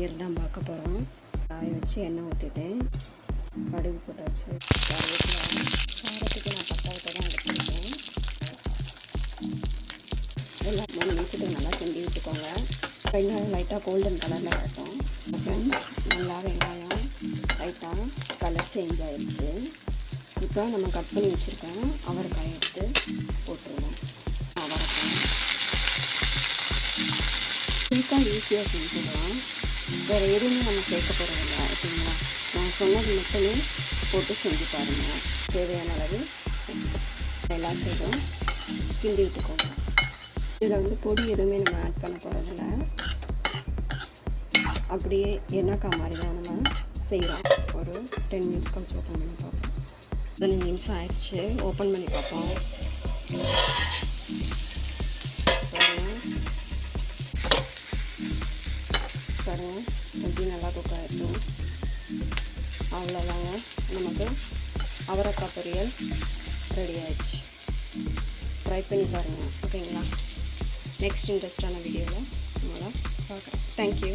பொரியல் தான் பார்க்க போகிறோம். காய வச்சு எண்ணெய் ஊற்றிட்டேன், கடுகு போட்டாச்சு, கருவேப்பிலை. காரத்துக்கு நான் பட்டாவத்தை தான் எடுத்துருக்கேன். எல்லாம் 3 நிமிஷத்துக்கு நல்லா செஞ்சு விட்டுக்கோங்க. வெங்காயம் லைட்டாக கோல்டன் கலரில் ஆகட்டும். ஃப்ரெண்ட்ஸ், நல்லா வெங்காயம் லைட்டாக கலர் சேஞ்ச் ஆகிடுச்சு. இப்போ நம்ம கட் பண்ணி வச்சுருக்கோம் அவரைக்காய் எடுத்து போட்டுருவோம். அவரைக்காய் குயிக்காக ஈஸியாக செஞ்சுக்கலாம். வேறு எதுவுமே நம்ம சேர்க்க போகிறதில்ல, ஓகேங்களா? நான் சொன்னது மட்டுமே போட்டு செஞ்சு பாருங்கள். தேவையான அளவு எல்லாம் செய்வோம், கிண்டி விட்டுக்கோங்க. இதில் பொடி எதுவுமே நம்ம ஆட் பண்ண போகிறதில்ல, அப்படியே எண்ணெய்க்காய் மாதிரி தான் நம்ம செய்கிறோம். ஒரு 10 மினிட்ஸ் கழிச்சு ஓப்பன் பண்ணி பார்ப்போம். 15 நிமிஷம் ஆயிடுச்சு, ஓப்பன் பண்ணி பார்ப்போம். பாருங்கள், எப்படி நல்லா குக் ஆகிடும். அவ்வளோதாங்க, நமக்கு அவரைக்காய் பொரியல் ரெடி ஆயிடுச்சு. ட்ரை பண்ணி பாருங்கள், ஓகேங்களா? நெக்ஸ்ட் இன்ட்ரெஸ்டான வீடியோவில் உங்களை பார்க்குறேன். தேங்க்யூ.